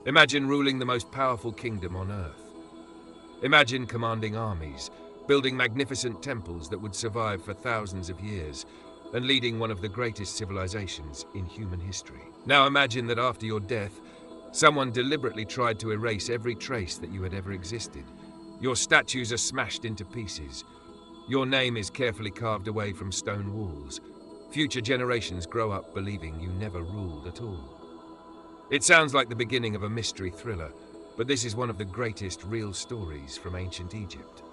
Imagine ruling the most powerful kingdom on earth. Imagine commanding armies, building magnificent temples that would survive for thousands of years, and leading one of the greatest civilizations in human history. Now imagine that after your death, someone deliberately tried to erase every trace that you had ever existed. Your statues are smashed into pieces. Your name is carefully carved away from stone walls. Future generations grow up believing you never ruled at all. It sounds like the beginning of a mystery thriller, but this is one of the greatest real stories from ancient Egypt.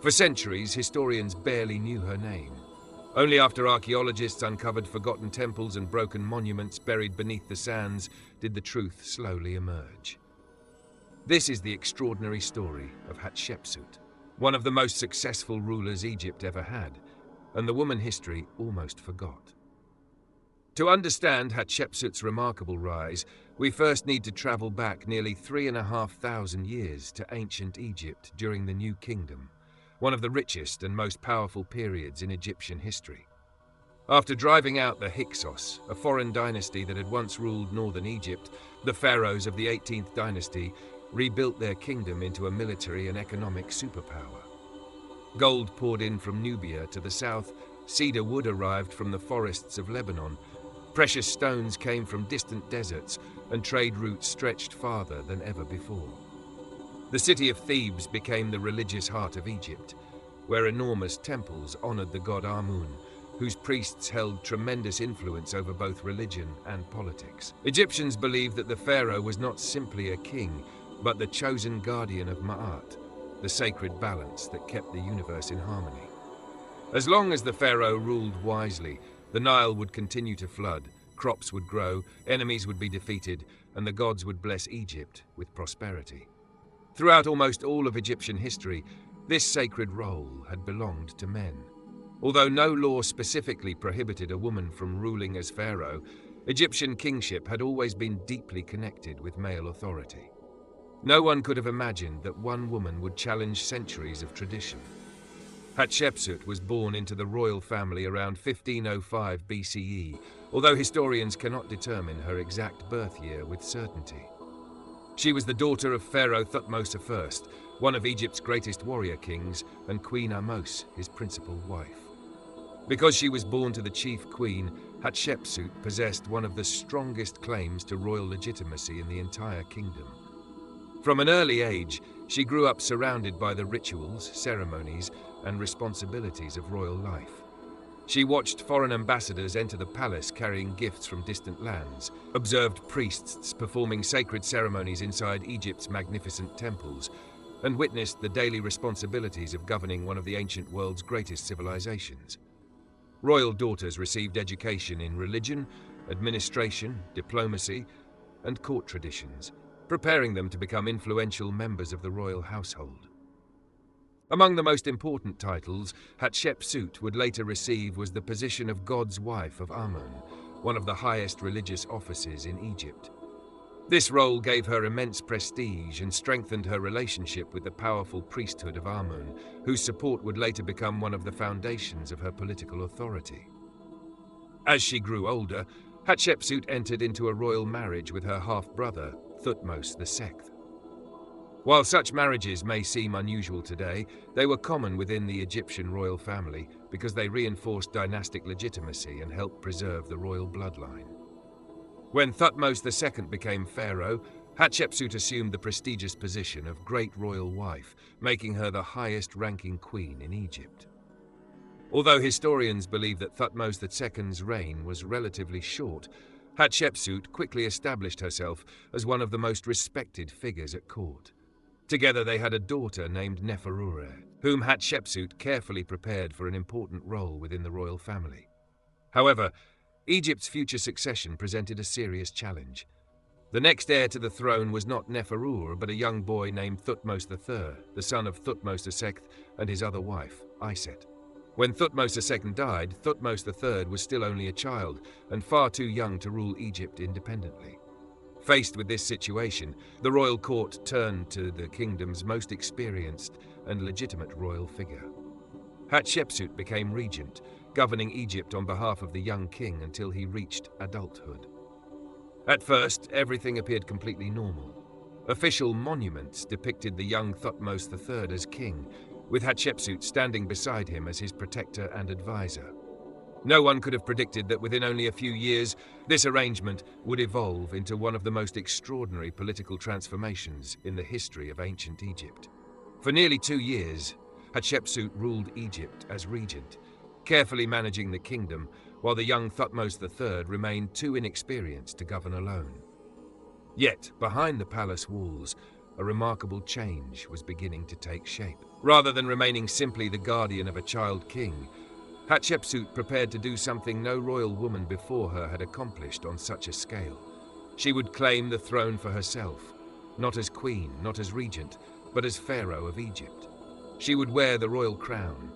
For centuries, historians barely knew her name. Only after archaeologists uncovered forgotten temples and broken monuments buried beneath the sands did the truth slowly emerge. This is the extraordinary story of Hatshepsut, one of the most successful rulers Egypt ever had, and the woman history almost forgot. To understand Hatshepsut's remarkable rise, we first need to travel back nearly 3,500 years to ancient Egypt during the New Kingdom, one of the richest and most powerful periods in Egyptian history. After driving out the Hyksos, a foreign dynasty that had once ruled northern Egypt, the pharaohs of the 18th dynasty rebuilt their kingdom into a military and economic superpower. Gold poured in from Nubia to the south, cedar wood arrived from the forests of Lebanon, precious stones came from distant deserts, and trade routes stretched farther than ever before. The city of Thebes became the religious heart of Egypt, where enormous temples honored the god Amun, whose priests held tremendous influence over both religion and politics. Egyptians believed that the pharaoh was not simply a king, but the chosen guardian of Ma'at, the sacred balance that kept the universe in harmony. As long as the pharaoh ruled wisely, the Nile would continue to flood, crops would grow, enemies would be defeated, and the gods would bless Egypt with prosperity. Throughout almost all of Egyptian history, this sacred role had belonged to men. Although no law specifically prohibited a woman from ruling as pharaoh, Egyptian kingship had always been deeply connected with male authority. No one could have imagined that one woman would challenge centuries of tradition. Hatshepsut was born into the royal family around 1505 BCE, although historians cannot determine her exact birth year with certainty. She was the daughter of Pharaoh Thutmose I, one of Egypt's greatest warrior kings, and Queen Ahmose, his principal wife. Because she was born to the chief queen, Hatshepsut possessed one of the strongest claims to royal legitimacy in the entire kingdom. From an early age, she grew up surrounded by the rituals, ceremonies, and responsibilities of royal life. She watched foreign ambassadors enter the palace carrying gifts from distant lands, observed priests performing sacred ceremonies inside Egypt's magnificent temples, and witnessed the daily responsibilities of governing one of the ancient world's greatest civilizations. Royal daughters received education in religion, administration, diplomacy, and court traditions, preparing them to become influential members of the royal household. Among the most important titles Hatshepsut would later receive was the position of God's wife of Amun, one of the highest religious offices in Egypt. This role gave her immense prestige and strengthened her relationship with the powerful priesthood of Amun, whose support would later become one of the foundations of her political authority. As she grew older, Hatshepsut entered into a royal marriage with her half-brother, Thutmose II. While such marriages may seem unusual today, they were common within the Egyptian royal family because they reinforced dynastic legitimacy and helped preserve the royal bloodline. When Thutmose II became pharaoh, Hatshepsut assumed the prestigious position of great royal wife, making her the highest-ranking queen in Egypt. Although historians believe that Thutmose II's reign was relatively short, Hatshepsut quickly established herself as one of the most respected figures at court. Together they had a daughter named Neferure, whom Hatshepsut carefully prepared for an important role within the royal family. However, Egypt's future succession presented a serious challenge. The next heir to the throne was not Neferure, but a young boy named Thutmose III, the son of Thutmose II and his other wife, Iset. When Thutmose II died, Thutmose III was still only a child and far too young to rule Egypt independently. Faced with this situation, the royal court turned to the kingdom's most experienced and legitimate royal figure. Hatshepsut became regent, governing Egypt on behalf of the young king until he reached adulthood. At first, everything appeared completely normal. Official monuments depicted the young Thutmose III as king, with Hatshepsut standing beside him as his protector and advisor. No one could have predicted that within only a few years, this arrangement would evolve into one of the most extraordinary political transformations in the history of ancient Egypt. For nearly 2 years, Hatshepsut ruled Egypt as regent, carefully managing the kingdom while the young Thutmose III remained too inexperienced to govern alone. Yet, behind the palace walls, a remarkable change was beginning to take shape. Rather than remaining simply the guardian of a child king, Hatshepsut prepared to do something no royal woman before her had accomplished on such a scale. She would claim the throne for herself, not as queen, not as regent, but as Pharaoh of Egypt. She would wear the royal crown,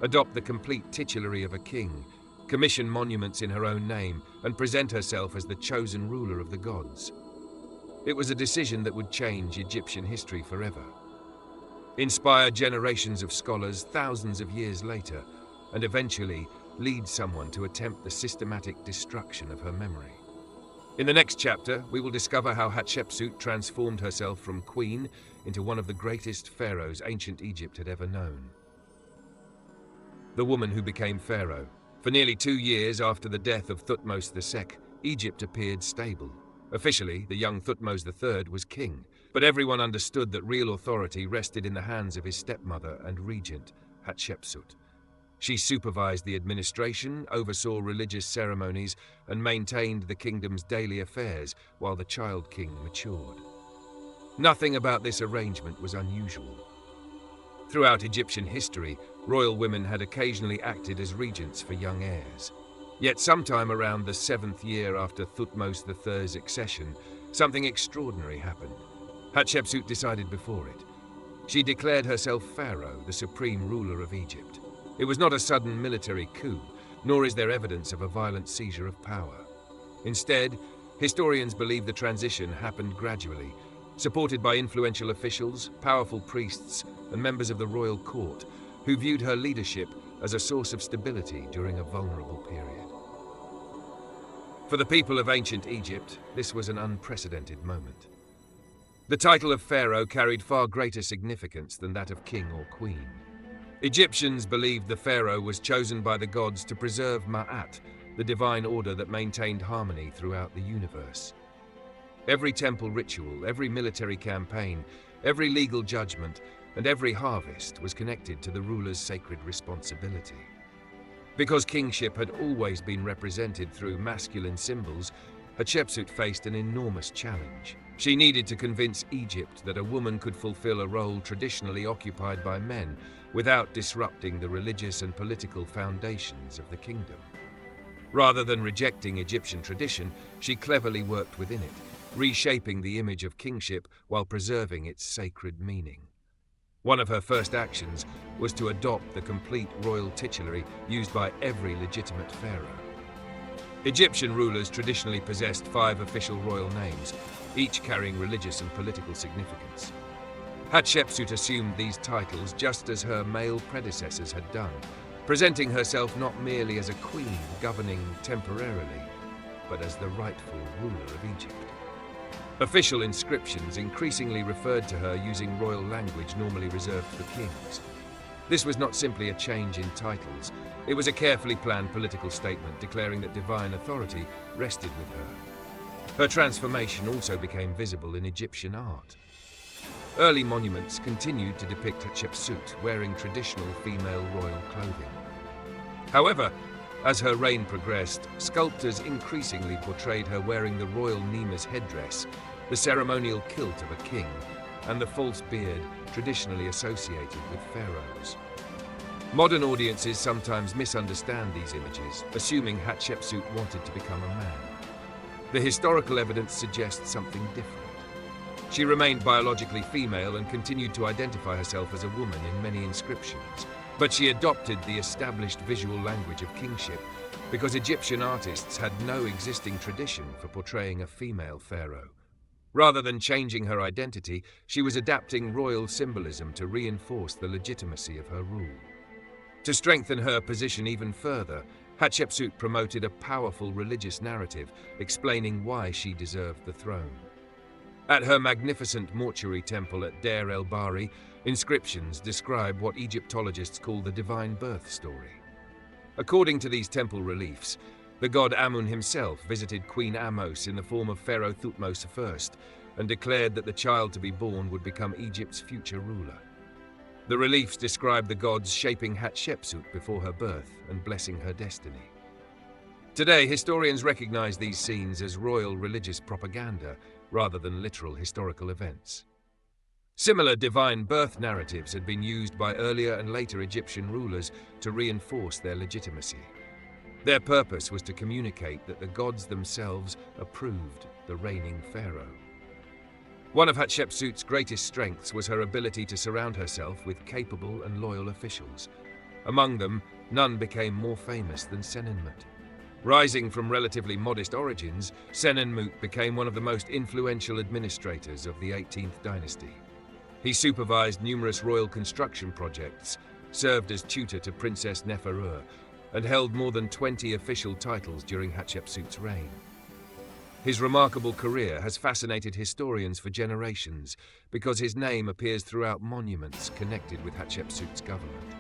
adopt the complete titulary of a king, commission monuments in her own name, and present herself as the chosen ruler of the gods. It was a decision that would change Egyptian history forever, inspire generations of scholars thousands of years later, and eventually lead someone to attempt the systematic destruction of her memory. In the next chapter, we will discover how Hatshepsut transformed herself from queen into one of the greatest pharaohs ancient Egypt had ever known. The woman who became pharaoh. For nearly 2 years after the death of Thutmose II, Egypt appeared stable. Officially, the young Thutmose III was king, but everyone understood that real authority rested in the hands of his stepmother and regent, Hatshepsut. She supervised the administration, oversaw religious ceremonies, and maintained the kingdom's daily affairs while the child king matured. Nothing about this arrangement was unusual. Throughout Egyptian history, royal women had occasionally acted as regents for young heirs. Yet sometime around the 7th year after Thutmose III's accession, something extraordinary happened. Hatshepsut decided before it. She declared herself Pharaoh, the supreme ruler of Egypt. It was not a sudden military coup, nor is there evidence of a violent seizure of power. Instead, historians believe the transition happened gradually, supported by influential officials, powerful priests, and members of the royal court, who viewed her leadership as a source of stability during a vulnerable period. For the people of ancient Egypt, this was an unprecedented moment. The title of pharaoh carried far greater significance than that of king or queen. Egyptians believed the pharaoh was chosen by the gods to preserve Ma'at, the divine order that maintained harmony throughout the universe. Every temple ritual, every military campaign, every legal judgment, and every harvest was connected to the ruler's sacred responsibility. Because kingship had always been represented through masculine symbols, Hatshepsut faced an enormous challenge. She needed to convince Egypt that a woman could fulfill a role traditionally occupied by men without disrupting the religious and political foundations of the kingdom. Rather than rejecting Egyptian tradition, she cleverly worked within it, reshaping the image of kingship while preserving its sacred meaning. One of her first actions was to adopt the complete royal titulary used by every legitimate pharaoh. Egyptian rulers traditionally possessed 5 official royal names, each carrying religious and political significance. Hatshepsut assumed these titles just as her male predecessors had done, presenting herself not merely as a queen governing temporarily, but as the rightful ruler of Egypt. Official inscriptions increasingly referred to her using royal language normally reserved for kings. This was not simply a change in titles, it was a carefully planned political statement declaring that divine authority rested with her. Her transformation also became visible in Egyptian art. Early monuments continued to depict Hatshepsut wearing traditional female royal clothing. However, as her reign progressed, sculptors increasingly portrayed her wearing the royal Nemes headdress, the ceremonial kilt of a king, and the false beard traditionally associated with pharaohs. Modern audiences sometimes misunderstand these images, assuming Hatshepsut wanted to become a man. The historical evidence suggests something different. She remained biologically female and continued to identify herself as a woman in many inscriptions, but she adopted the established visual language of kingship because Egyptian artists had no existing tradition for portraying a female pharaoh. Rather than changing her identity, she was adapting royal symbolism to reinforce the legitimacy of her rule. To strengthen her position even further, Hatshepsut promoted a powerful religious narrative explaining why she deserved the throne. At her magnificent mortuary temple at Deir el-Bahri, inscriptions describe what Egyptologists call the divine birth story. According to these temple reliefs, the god Amun himself visited Queen Ahmose in the form of Pharaoh Thutmose I and declared that the child to be born would become Egypt's future ruler. The reliefs describe the gods shaping Hatshepsut before her birth and blessing her destiny. Today, historians recognize these scenes as royal religious propaganda rather than literal historical events. Similar divine birth narratives had been used by earlier and later Egyptian rulers to reinforce their legitimacy. Their purpose was to communicate that the gods themselves approved the reigning pharaoh. One of Hatshepsut's greatest strengths was her ability to surround herself with capable and loyal officials. Among them, none became more famous than Senenmut. Rising from relatively modest origins, Senenmut became one of the most influential administrators of the 18th dynasty. He supervised numerous royal construction projects, served as tutor to Princess Neferu, and held more than 20 official titles during Hatshepsut's reign. His remarkable career has fascinated historians for generations because his name appears throughout monuments connected with Hatshepsut's government.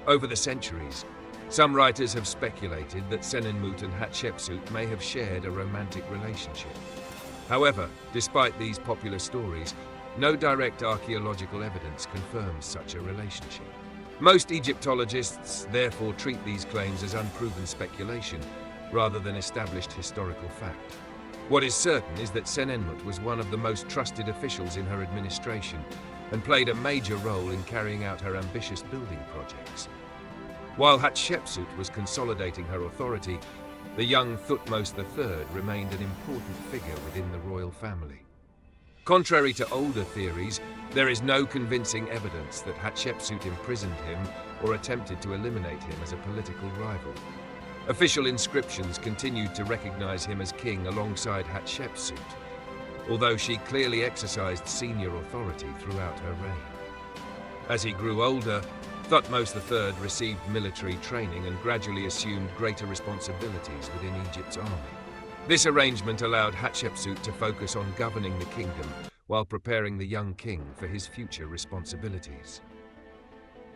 Over the centuries, some writers have speculated that Senenmut and Hatshepsut may have shared a romantic relationship. However, despite these popular stories, no direct archaeological evidence confirms such a relationship. Most Egyptologists therefore treat these claims as unproven speculation rather than established historical fact. What is certain is that Senenmut was one of the most trusted officials in her administration and played a major role in carrying out her ambitious building projects. While Hatshepsut was consolidating her authority, the young Thutmose III remained an important figure within the royal family. Contrary to older theories, there is no convincing evidence that Hatshepsut imprisoned him or attempted to eliminate him as a political rival. Official inscriptions continued to recognize him as king alongside Hatshepsut, although she clearly exercised senior authority throughout her reign. As he grew older, Thutmose III received military training and gradually assumed greater responsibilities within Egypt's army. This arrangement allowed Hatshepsut to focus on governing the kingdom while preparing the young king for his future responsibilities.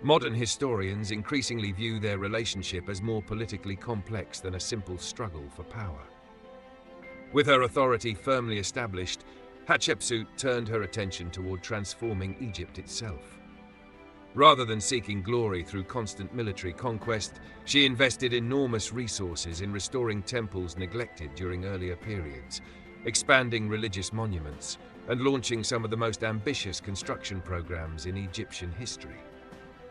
Modern historians increasingly view their relationship as more politically complex than a simple struggle for power. With her authority firmly established, Hatshepsut turned her attention toward transforming Egypt itself. Rather than seeking glory through constant military conquest, she invested enormous resources in restoring temples neglected during earlier periods, expanding religious monuments, and launching some of the most ambitious construction programs in Egyptian history.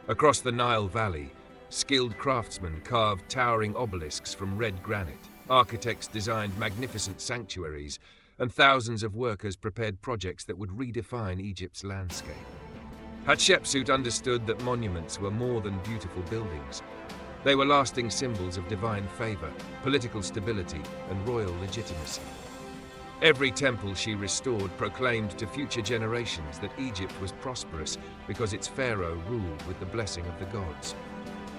Across the Nile Valley, skilled craftsmen carved towering obelisks from red granite, architects designed magnificent sanctuaries, and thousands of workers prepared projects that would redefine Egypt's landscape. Hatshepsut understood that monuments were more than beautiful buildings. They were lasting symbols of divine favor, political stability, and royal legitimacy. Every temple she restored proclaimed to future generations that Egypt was prosperous because its pharaoh ruled with the blessing of the gods.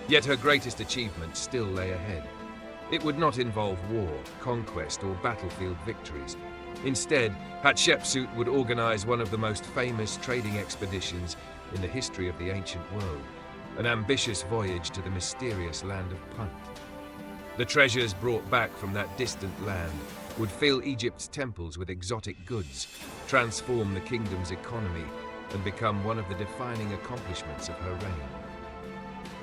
Yet her greatest achievement still lay ahead. It would not involve war, conquest, or battlefield victories. Instead, Hatshepsut would organize one of the most famous trading expeditions in the history of the ancient world, an ambitious voyage to the mysterious Land of Punt. The treasures brought back from that distant land would fill Egypt's temples with exotic goods, transform the kingdom's economy, and become one of the defining accomplishments of her reign.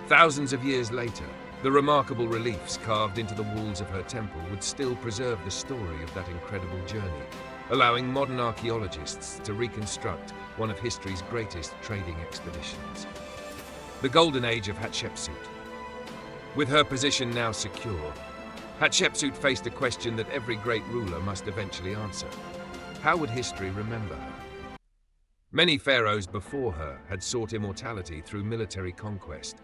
Thousands of years later, the remarkable reliefs carved into the walls of her temple would still preserve the story of that incredible journey, allowing modern archaeologists to reconstruct one of history's greatest trading expeditions. The Golden Age of Hatshepsut. With her position now secure, Hatshepsut faced a question that every great ruler must eventually answer. How would history remember her? Many pharaohs before her had sought immortality through military conquest,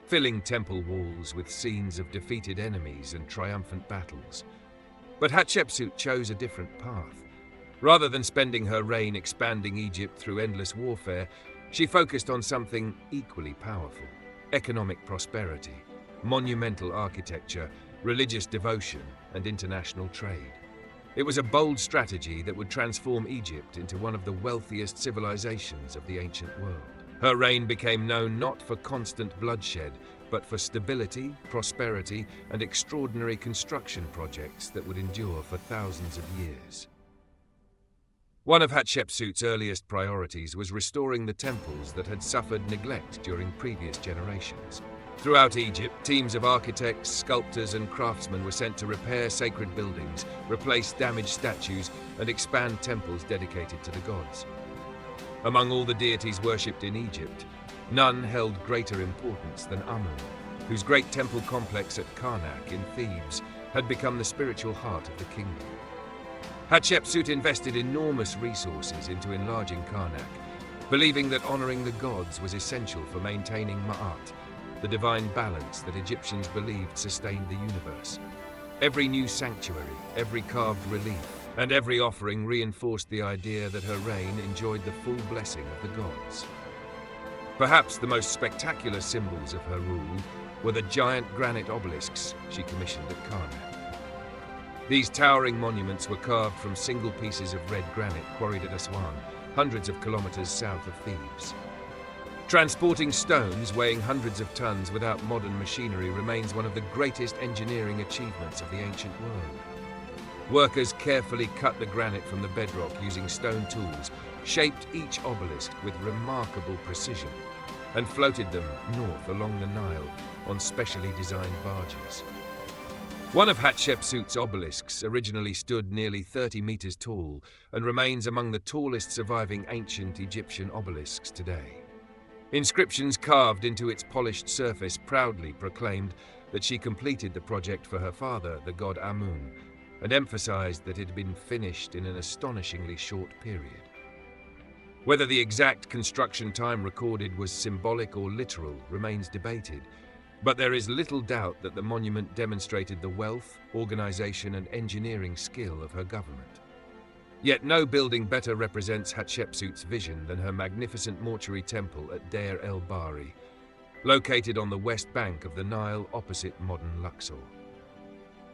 filling temple walls with scenes of defeated enemies and triumphant battles. But Hatshepsut chose a different path. Rather than spending her reign expanding Egypt through endless warfare, she focused on something equally powerful: economic prosperity. monumental architecture, religious devotion, and international trade. It was a bold strategy that would transform Egypt into one of the wealthiest civilizations of the ancient world. Her reign became known not for constant bloodshed, but for stability, prosperity, and extraordinary construction projects that would endure for thousands of years. One of Hatshepsut's earliest priorities was restoring the temples that had suffered neglect during previous generations. Throughout Egypt, teams of architects, sculptors, and craftsmen were sent to repair sacred buildings, replace damaged statues, and expand temples dedicated to the gods. Among all the deities worshipped in Egypt, none held greater importance than Amun, whose great temple complex at Karnak in Thebes had become the spiritual heart of the kingdom. Hatshepsut invested enormous resources into enlarging Karnak, believing that honoring the gods was essential for maintaining Ma'at, the divine balance that Egyptians believed sustained the universe. Every new sanctuary, every carved relief, and every offering reinforced the idea that her reign enjoyed the full blessing of the gods. Perhaps the most spectacular symbols of her rule were the giant granite obelisks she commissioned at Karnak. These towering monuments were carved from single pieces of red granite quarried at Aswan, hundreds of kilometers south of Thebes. Transporting stones weighing hundreds of tons without modern machinery remains one of the greatest engineering achievements of the ancient world. Workers carefully cut the granite from the bedrock using stone tools, shaped each obelisk with remarkable precision, and floated them north along the Nile on specially designed barges. One of Hatshepsut's obelisks originally stood nearly 30 meters tall and remains among the tallest surviving ancient Egyptian obelisks today. Inscriptions carved into its polished surface proudly proclaimed that she completed the project for her father, the god Amun, and emphasized that it had been finished in an astonishingly short period. Whether the exact construction time recorded was symbolic or literal remains debated, but there is little doubt that the monument demonstrated the wealth, organization, and engineering skill of her government. Yet no building better represents Hatshepsut's vision than her magnificent mortuary temple at Deir el-Bahri, located on the west bank of the Nile opposite modern Luxor.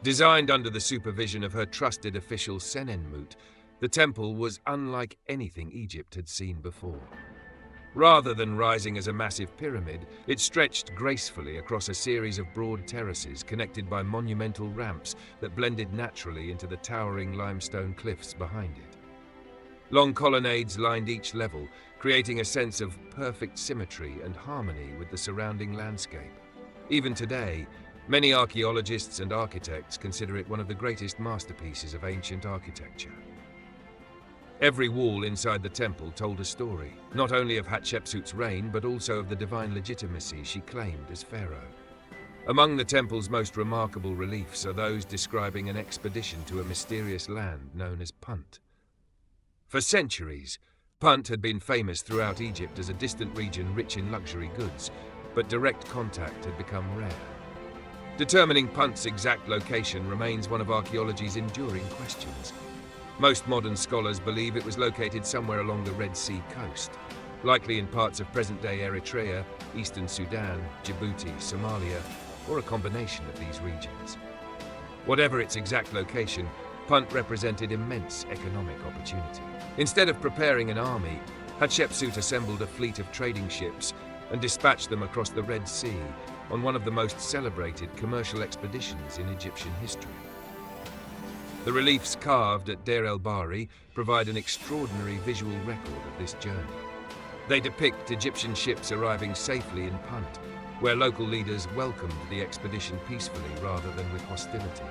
Designed under the supervision of her trusted official Senenmut, the temple was unlike anything Egypt had seen before. Rather than rising as a massive pyramid, it stretched gracefully across a series of broad terraces connected by monumental ramps that blended naturally into the towering limestone cliffs behind it. Long colonnades lined each level, creating a sense of perfect symmetry and harmony with the surrounding landscape. Even today, many archaeologists and architects consider it one of the greatest masterpieces of ancient architecture. Every wall inside the temple told a story, not only of Hatshepsut's reign, but also of the divine legitimacy she claimed as pharaoh. Among the temple's most remarkable reliefs are those describing an expedition to a mysterious land known as Punt. For centuries, Punt had been famous throughout Egypt as a distant region rich in luxury goods, but direct contact had become rare. Determining Punt's exact location remains one of archaeology's enduring questions. Most modern scholars believe it was located somewhere along the Red Sea coast, likely in parts of present-day Eritrea, eastern Sudan, Djibouti, Somalia, or a combination of these regions. Whatever its exact location, Punt represented immense economic opportunity. Instead of preparing an army, Hatshepsut assembled a fleet of trading ships and dispatched them across the Red Sea on one of the most celebrated commercial expeditions in Egyptian history. The reliefs carved at Deir el-Bahri provide an extraordinary visual record of this journey. They depict Egyptian ships arriving safely in Punt, where local leaders welcomed the expedition peacefully rather than with hostility.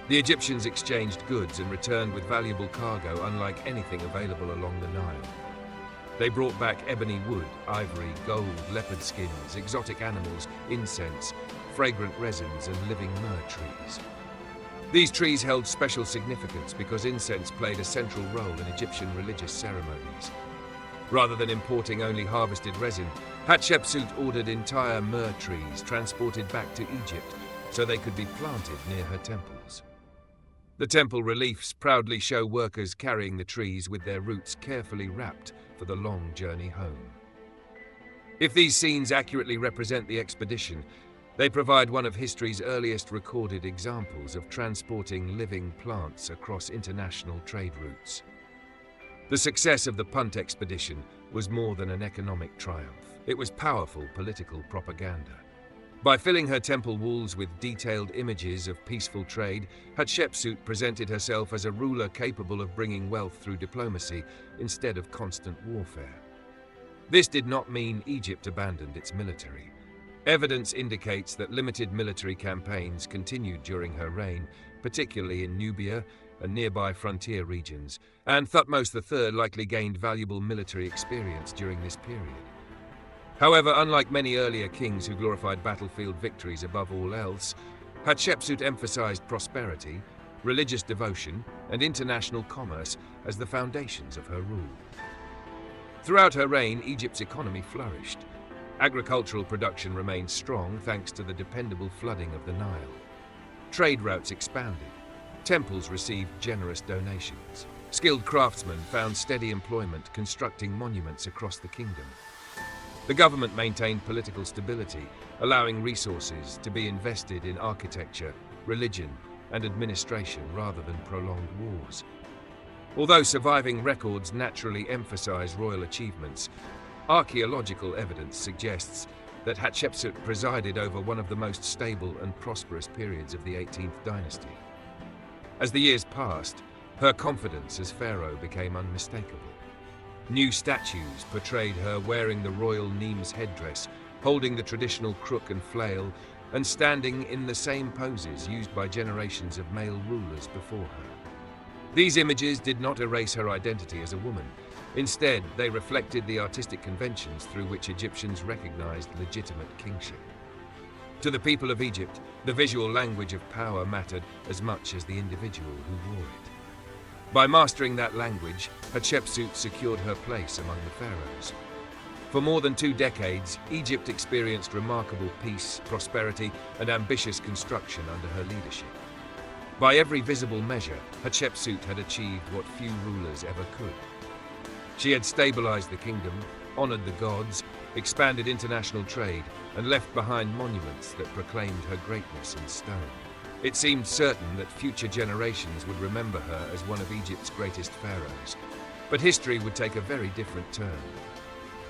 The Egyptians exchanged goods and returned with valuable cargo unlike anything available along the Nile. They brought back ebony wood, ivory, gold, leopard skins, exotic animals, incense, fragrant resins, and living myrrh trees. These trees held special significance because incense played a central role in Egyptian religious ceremonies. Rather than importing only harvested resin, Hatshepsut ordered entire myrrh trees transported back to Egypt so they could be planted near her temples. The temple reliefs proudly show workers carrying the trees with their roots carefully wrapped for the long journey home. If these scenes accurately represent the expedition, They provide one of history's earliest recorded examples of transporting living plants across international trade routes. The success of the Punt expedition was more than an economic triumph. It was powerful political propaganda. By filling her temple walls with detailed images of peaceful trade, Hatshepsut presented herself as a ruler capable of bringing wealth through diplomacy instead of constant warfare. This did not mean Egypt abandoned its military. Evidence indicates that limited military campaigns continued during her reign, particularly in Nubia and nearby frontier regions, and Thutmose III likely gained valuable military experience during this period. However, unlike many earlier kings who glorified battlefield victories above all else, Hatshepsut emphasized prosperity, religious devotion, and international commerce as the foundations of her rule. Throughout her reign, Egypt's economy flourished. Agricultural production remained strong thanks to the dependable flooding of the Nile. Trade routes expanded. Temples received generous donations. Skilled craftsmen found steady employment constructing monuments across the kingdom. The government maintained political stability, allowing resources to be invested in architecture, religion, and administration rather than prolonged wars. Although surviving records naturally emphasize royal achievements, archaeological evidence suggests that Hatshepsut presided over one of the most stable and prosperous periods of the 18th dynasty. As the years passed, her confidence as pharaoh became unmistakable. New statues portrayed her wearing the royal Nemes headdress, holding the traditional crook and flail, and standing in the same poses used by generations of male rulers before her. These images did not erase her identity as a woman. Instead, they reflected the artistic conventions through which Egyptians recognized legitimate kingship. To the people of Egypt, the visual language of power mattered as much as the individual who wore it. By mastering that language, Hatshepsut secured her place among the pharaohs. For more than 2 decades, Egypt experienced remarkable peace, prosperity, and ambitious construction under her leadership. By every visible measure, Hatshepsut had achieved what few rulers ever could. She had stabilized the kingdom, honored the gods, expanded international trade, and left behind monuments that proclaimed her greatness in stone. It seemed certain that future generations would remember her as one of Egypt's greatest pharaohs. But history would take a very different turn.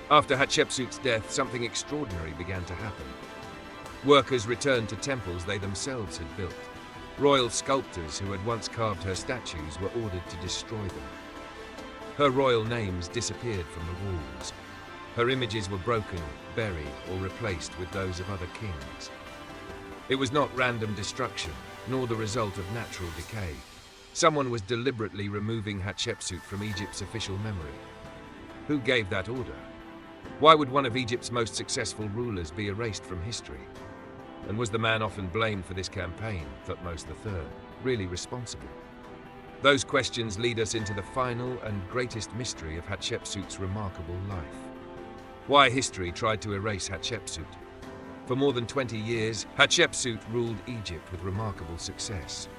After Hatshepsut's death, something extraordinary began to happen. Workers returned to temples they themselves had built. Royal sculptors who had once carved her statues were ordered to destroy them. Her royal names disappeared from the walls. Her images were broken, buried, or replaced with those of other kings. It was not random destruction, nor the result of natural decay. Someone was deliberately removing Hatshepsut from Egypt's official memory. Who gave that order? Why would one of Egypt's most successful rulers be erased from history? And was the man often blamed for this campaign, Thutmose III, really responsible? Those questions lead us into the final and greatest mystery of Hatshepsut's remarkable life. Why history tried to erase Hatshepsut? For more than 20 years, Hatshepsut ruled Egypt with remarkable success.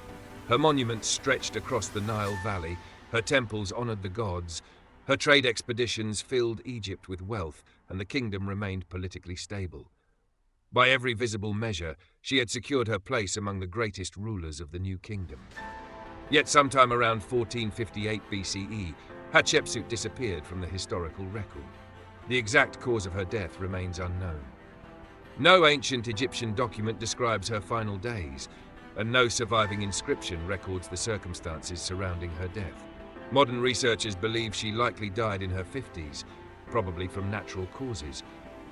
Her monuments stretched across the Nile Valley, her temples honored the gods, her trade expeditions filled Egypt with wealth, and the kingdom remained politically stable. By every visible measure, she had secured her place among the greatest rulers of the new kingdom. Yet sometime around 1458 BCE, Hatshepsut disappeared from the historical record. The exact cause of her death remains unknown. No ancient Egyptian document describes her final days, and no surviving inscription records the circumstances surrounding her death. Modern researchers believe she likely died in her 50s, probably from natural causes,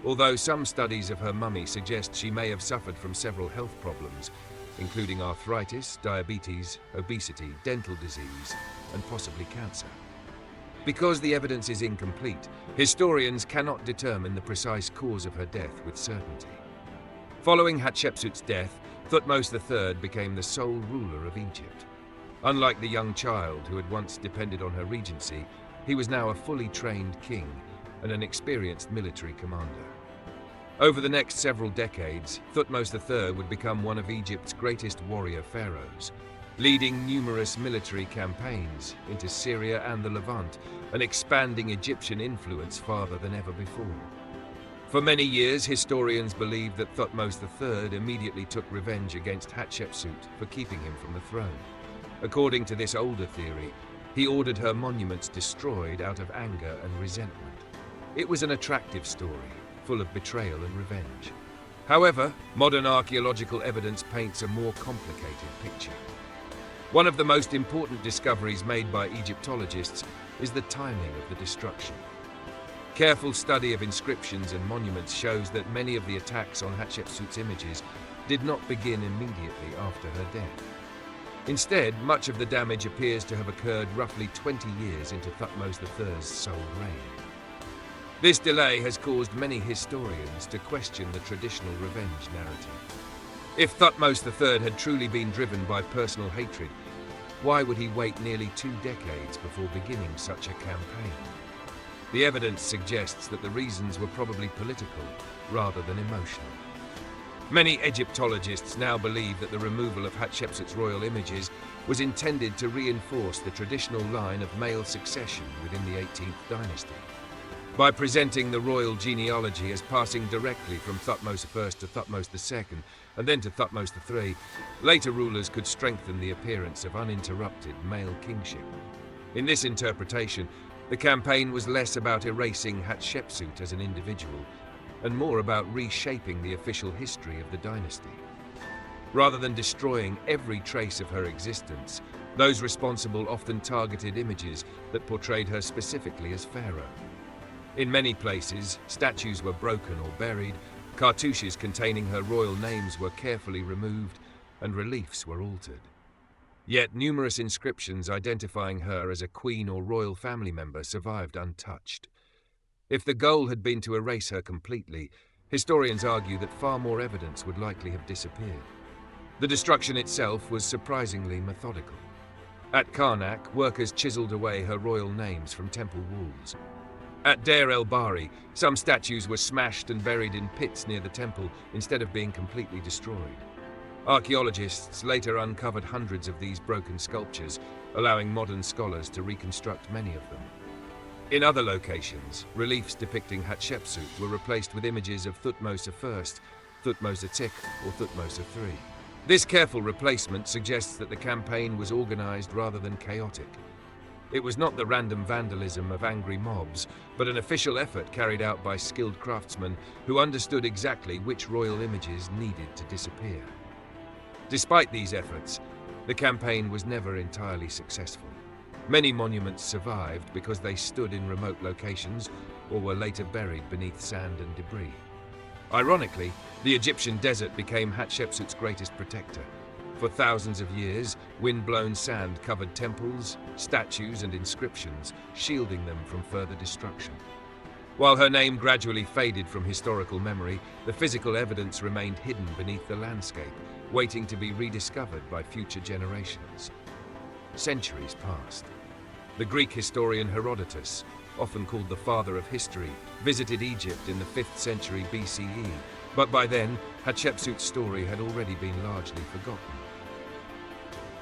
although some studies of her mummy suggest she may have suffered from several health problems, including arthritis, diabetes, obesity, dental disease, and possibly cancer. Because the evidence is incomplete, historians cannot determine the precise cause of her death with certainty. Following Hatshepsut's death, Thutmose III became the sole ruler of Egypt. Unlike the young child who had once depended on her regency, he was now a fully trained king and an experienced military commander. Over the next several decades, Thutmose III would become one of Egypt's greatest warrior pharaohs, leading numerous military campaigns into Syria and the Levant, and expanding Egyptian influence farther than ever before. For many years, historians believed that Thutmose III immediately took revenge against Hatshepsut for keeping him from the throne. According to this older theory, he ordered her monuments destroyed out of anger and resentment. It was an attractive story, full of betrayal and revenge. However, modern archaeological evidence paints a more complicated picture. One of the most important discoveries made by Egyptologists is the timing of the destruction. Careful study of inscriptions and monuments shows that many of the attacks on Hatshepsut's images did not begin immediately after her death. Instead, much of the damage appears to have occurred roughly 20 years into Thutmose III's sole reign. This delay has caused many historians to question the traditional revenge narrative. If Thutmose III had truly been driven by personal hatred, why would he wait nearly 2 decades before beginning such a campaign? The evidence suggests that the reasons were probably political rather than emotional. Many Egyptologists now believe that the removal of Hatshepsut's royal images was intended to reinforce the traditional line of male succession within the 18th dynasty. By presenting the royal genealogy as passing directly from Thutmose I to Thutmose II and then to Thutmose III, later rulers could strengthen the appearance of uninterrupted male kingship. In this interpretation, the campaign was less about erasing Hatshepsut as an individual and more about reshaping the official history of the dynasty. Rather than destroying every trace of her existence, those responsible often targeted images that portrayed her specifically as pharaoh. In many places, statues were broken or buried, cartouches containing her royal names were carefully removed, and reliefs were altered. Yet numerous inscriptions identifying her as a queen or royal family member survived untouched. If the goal had been to erase her completely, historians argue that far more evidence would likely have disappeared. The destruction itself was surprisingly methodical. At Karnak, workers chiseled away her royal names from temple walls. At Deir el-Bahri, some statues were smashed and buried in pits near the temple instead of being completely destroyed. Archaeologists later uncovered hundreds of these broken sculptures, allowing modern scholars to reconstruct many of them. In other locations, reliefs depicting Hatshepsut were replaced with images of Thutmose I, Thutmose II, or Thutmose III. This careful replacement suggests that the campaign was organized rather than chaotic. It was not the random vandalism of angry mobs, but an official effort carried out by skilled craftsmen who understood exactly which royal images needed to disappear. Despite these efforts, the campaign was never entirely successful. Many monuments survived because they stood in remote locations or were later buried beneath sand and debris. Ironically, the Egyptian desert became Hatshepsut's greatest protector. For thousands of years, wind-blown sand covered temples, statues, and inscriptions, shielding them from further destruction. While her name gradually faded from historical memory, the physical evidence remained hidden beneath the landscape, waiting to be rediscovered by future generations. Centuries passed. The Greek historian Herodotus, often called the father of history, visited Egypt in the 5th century BCE, but by then, Hatshepsut's story had already been largely forgotten.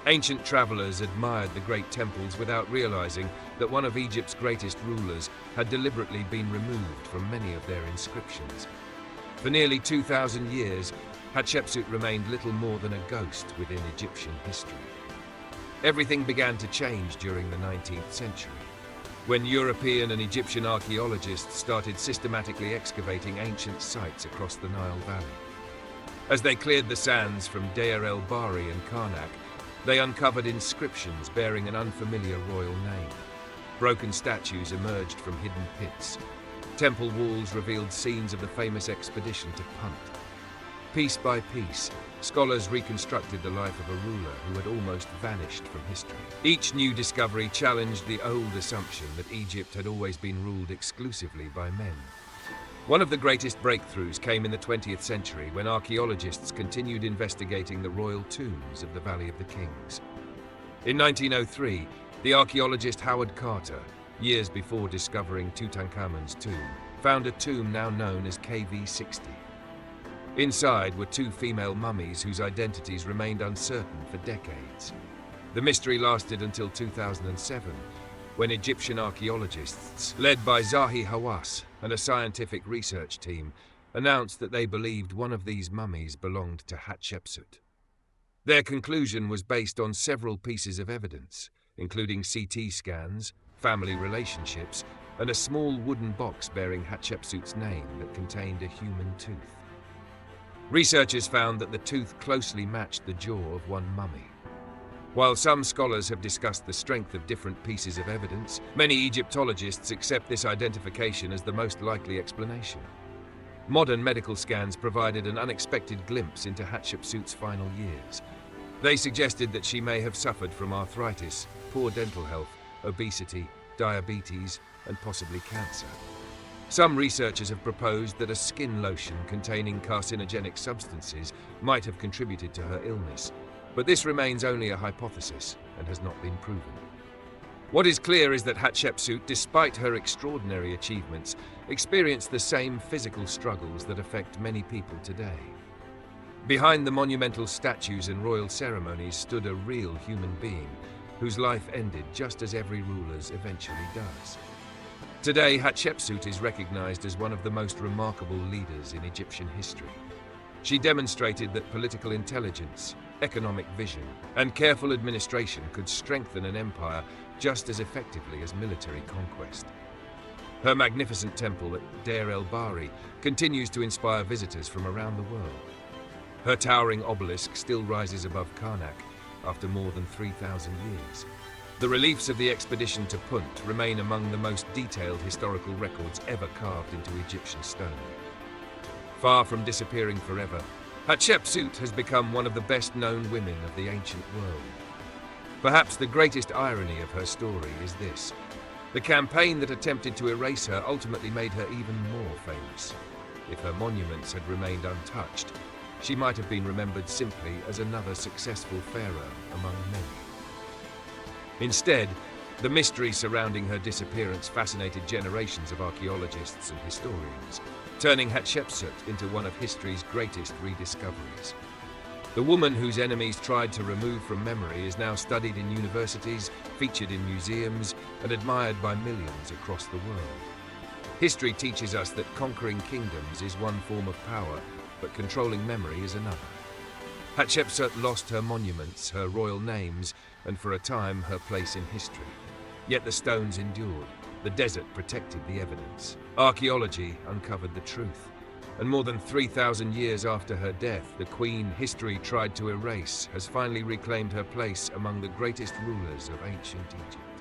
Ancient travelers admired the great temples without realizing that one of Egypt's greatest rulers had deliberately been removed from many of their inscriptions. For nearly 2,000 years, Hatshepsut remained little more than a ghost within Egyptian history. Everything began to change during the 19th century, when European and Egyptian archaeologists started systematically excavating ancient sites across the Nile Valley. As they cleared the sands from Deir el-Bahri and Karnak, they uncovered inscriptions bearing an unfamiliar royal name. Broken statues emerged from hidden pits. Temple walls revealed scenes of the famous expedition to Punt. Piece by piece, scholars reconstructed the life of a ruler who had almost vanished from history. Each new discovery challenged the old assumption that Egypt had always been ruled exclusively by men. One of the greatest breakthroughs came in the 20th century when archaeologists continued investigating the royal tombs of the Valley of the Kings. In 1903, the archaeologist Howard Carter, years before discovering Tutankhamun's tomb, found a tomb now known as KV60. Inside were 2 female mummies whose identities remained uncertain for decades. The mystery lasted until 2007, when Egyptian archaeologists, led by Zahi Hawass and a scientific research team, announced that they believed one of these mummies belonged to Hatshepsut. Their conclusion was based on several pieces of evidence, including CT scans, family relationships, and a small wooden box bearing Hatshepsut's name that contained a human tooth. Researchers found that the tooth closely matched the jaw of one mummy. While some scholars have discussed the strength of different pieces of evidence, many Egyptologists accept this identification as the most likely explanation. Modern medical scans provided an unexpected glimpse into Hatshepsut's final years. They suggested that she may have suffered from arthritis, poor dental health, obesity, diabetes, and possibly cancer. Some researchers have proposed that a skin lotion containing carcinogenic substances might have contributed to her illness, but this remains only a hypothesis and has not been proven. What is clear is that Hatshepsut, despite her extraordinary achievements, experienced the same physical struggles that affect many people today. Behind the monumental statues and royal ceremonies stood a real human being, whose life ended just as every ruler's eventually does. Today, Hatshepsut is recognized as one of the most remarkable leaders in Egyptian history. She demonstrated that political intelligence, economic vision, and careful administration could strengthen an empire just as effectively as military conquest. Her magnificent temple at Deir el-Bahri continues to inspire visitors from around the world. Her towering obelisk still rises above Karnak after more than 3,000 years. The reliefs of the expedition to Punt remain among the most detailed historical records ever carved into Egyptian stone. Far from disappearing forever, Hatshepsut has become one of the best-known women of the ancient world. Perhaps the greatest irony of her story is this: the campaign that attempted to erase her ultimately made her even more famous. If her monuments had remained untouched, she might have been remembered simply as another successful pharaoh among many. Instead, the mystery surrounding her disappearance fascinated generations of archaeologists and historians, turning Hatshepsut into one of history's greatest rediscoveries. The woman whose enemies tried to remove from memory is now studied in universities, featured in museums, and admired by millions across the world. History teaches us that conquering kingdoms is one form of power, but controlling memory is another. Hatshepsut lost her monuments, her royal names, and for a time her place in history. Yet the stones endured, the desert protected the evidence. Archaeology uncovered the truth. And more than 3,000 years after her death, the queen history tried to erase has finally reclaimed her place among the greatest rulers of ancient Egypt.